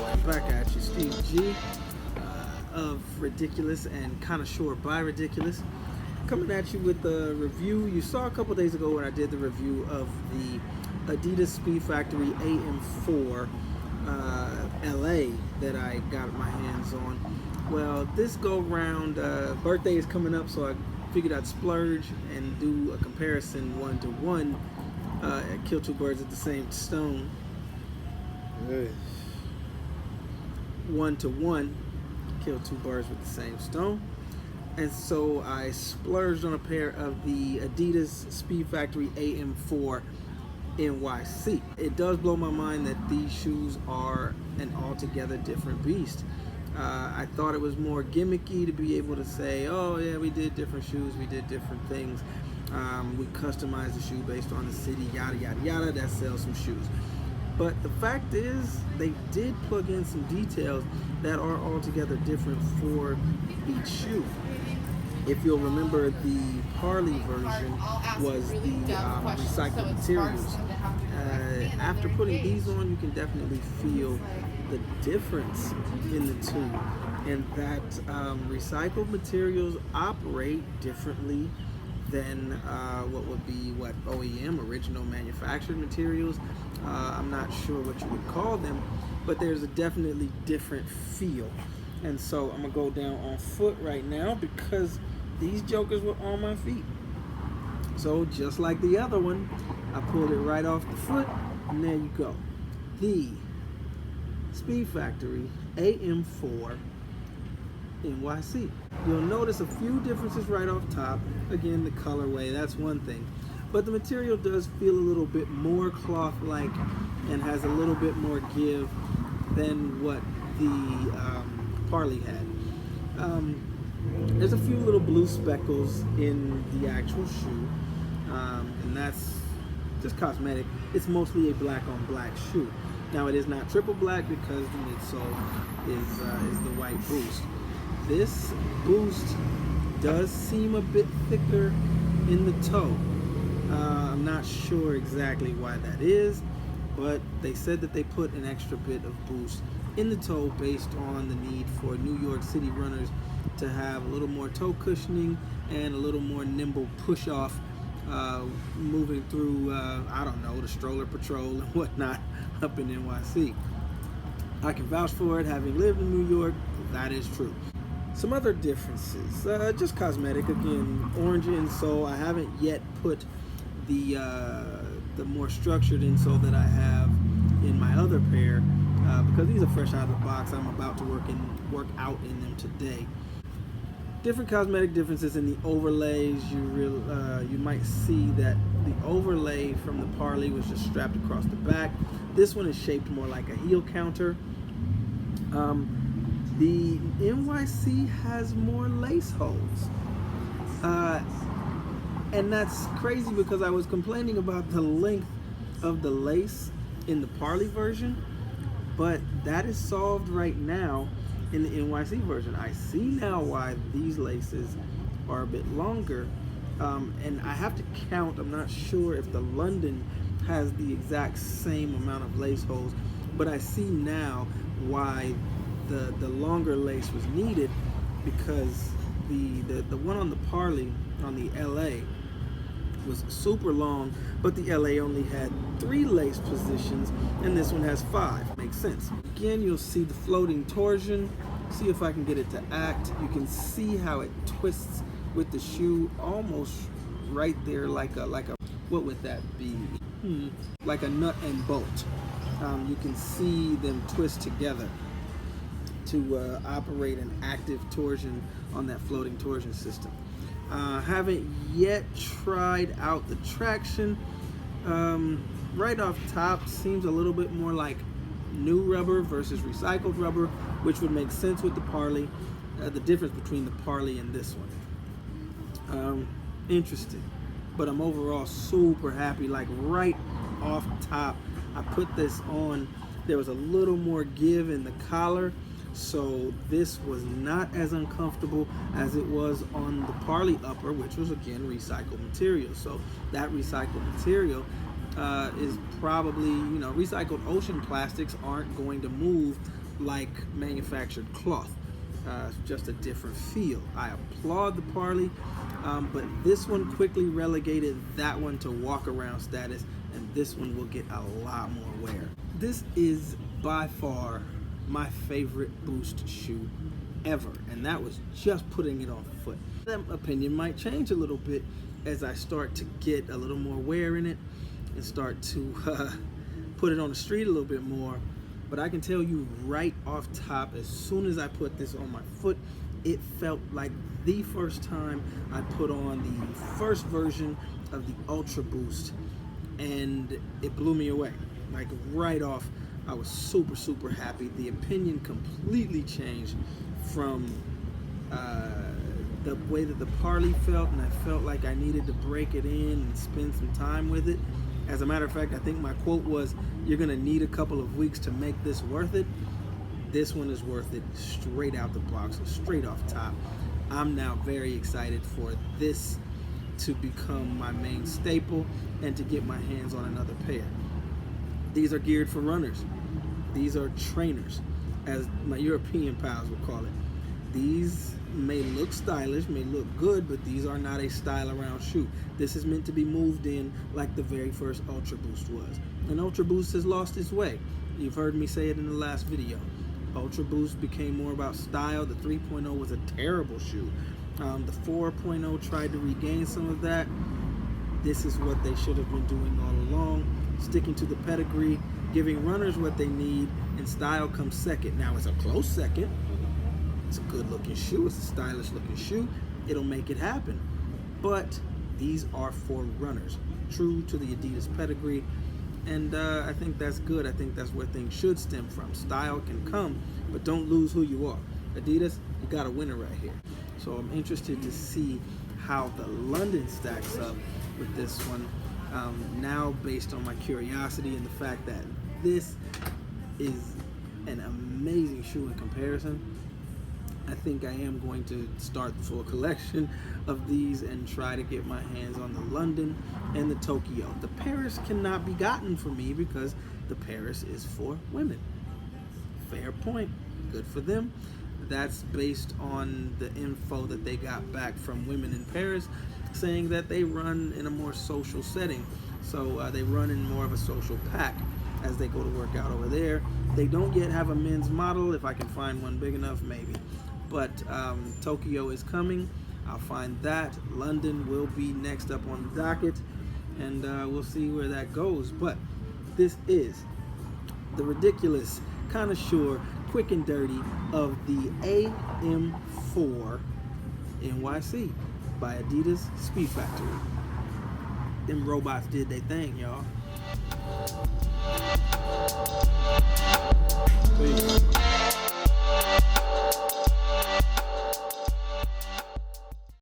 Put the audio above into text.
Back at you, Steve G of RDQLUS and CONNOSHOER by RDQLUS. Coming at you with a review. You saw a couple days ago when I did the review of the Adidas Speedfactory AM4 LA that I got my hands on. Well, this go round, birthday is coming up, so I figured I'd splurge and do a comparison 1-to-1, kill two birds with the same stone. 1-to-1, kill two birds with the same stone. And so I splurged on a pair of the Adidas Speedfactory AM4 NYC. It does blow my mind that these shoes are an altogether different beast. I thought it was more gimmicky to be able to say, oh yeah, we did different shoes, we did different things. We customized the shoe based on the city, yada yada yada, that sells some shoes. But the fact is, they did plug in some details that are altogether different for each shoe. If you'll remember, the Parley version was the recycled materials. After putting these on, you can definitely feel the difference in the two, and that recycled materials operate differently than what would be OEM, original manufactured materials. I'm not sure what you would call them, but there's a definitely different feel. And so I'm gonna go down on foot right now because these jokers were on my feet. So just like the other one, I pulled it right off the foot, and there you go. The Speedfactory AM4 NYC. You'll notice a few differences right off top. Again, the colorway, that's one thing. But the material does feel a little bit more cloth-like and has a little bit more give than what the Parley had. There's a few little blue speckles in the actual shoe, and that's just cosmetic. It's mostly a black on black shoe. Now it is not triple black because the midsole is the white boost. This boost does seem a bit thicker in the toe. I'm not sure exactly why that is, but they said that they put an extra bit of boost in the toe based on the need for New York City runners to have a little more toe cushioning and a little more nimble push-off moving through, I don't know, the stroller patrol and whatnot up in NYC. I can vouch for it, having lived in New York, that is true. Some other differences, just cosmetic. Again, orange insole. I haven't yet put the more structured insole that I have in my other pair because these are fresh out of the box. I'm about to work out in them today. Different cosmetic differences in the overlays. You might see that the overlay from the Parley was just strapped across the back. This one is shaped more like a heel counter. The NYC has more lace holes. And that's crazy because I was complaining about the length of the lace in the Parley version, but that is solved right now in the NYC version. I see now why these laces are a bit longer, and I have to count. I'm not sure if the London has the exact same amount of lace holes, but I see now why the longer lace was needed, because the one on the Parley on the LA was super long, but the LA only had 3 lace positions and this one has 5. Makes sense. Again, you'll see the floating torsion. See if I can get it to act. You can see how it twists with the shoe almost right there, like a what would that be? Like a nut and bolt. You can see them twist together to operate an active torsion on that floating torsion system. Haven't yet tried out the traction. Right off top, seems a little bit more like new rubber versus recycled rubber, which would make sense with the Parley. The difference between the Parley and this one. Interesting. But I'm overall super happy. Like right off top, I put this on. There was a little more give in the collar, so this was not as uncomfortable as it was on the Parley upper, which was again recycled material. So that recycled material is probably, recycled ocean plastics aren't going to move like manufactured cloth. Just a different feel. I applaud the Parley, but this one quickly relegated that one to walk around status, and this one will get a lot more wear. This is by far my favorite Boost shoe ever, and that was just putting it on foot. That opinion might change a little bit as I start to get a little more wear in it and start to put it on the street a little bit more. But I can tell you right off top, as soon as I put this on my foot, it felt like the first time I put on the first version of the Ultra Boost, and it blew me away. Like right off, I was super, super happy. The opinion completely changed from the way that the Parley felt, and I felt like I needed to break it in and spend some time with it. As a matter of fact, I think my quote was, "You're gonna need a couple of weeks to make this worth it." This one is worth it straight out the box, straight off top. I'm now very excited for this to become my main staple and to get my hands on another pair. These are geared for runners. These are trainers, as my European pals would call it. These may look stylish, may look good, but these are not a style around shoe. This is meant to be moved in like the very first Ultra Boost was. And Ultra Boost has lost its way. You've heard me say it in the last video. Ultra Boost became more about style. The 3.0 was a terrible shoe. The 4.0 tried to regain some of that. This is what they should have been doing all along, sticking to the pedigree, giving runners what they need, and style comes second. Now it's a close second. It's a good looking shoe, it's a stylish looking shoe, it'll make it happen. But these are for runners, true to the Adidas pedigree, and I think that's good. I think that's where things should stem from. Style can come, but don't lose who you are. Adidas, you got a winner right here. So I'm interested to see how the London stacks up with this one, now based on my curiosity and the fact that this is an amazing shoe in comparison. I think I am going to start the full collection of these and try to get my hands on the London and the Tokyo. The Paris cannot be gotten for me because the Paris is for women. Fair point. Good for them. That's based on the info that they got back from women in Paris, saying that they run in a more social setting. So they run in more of a social pack as they go to work out over there. They don't yet have a men's model. If I can find one big enough, maybe. But Tokyo is coming. I'll find that. London will be next up on the docket, and we'll see where that goes. But this is the ridiculous, connoisseur, quick and dirty of the AM4NYC by Adidas Speedfactory. Them robots did their thing, y'all.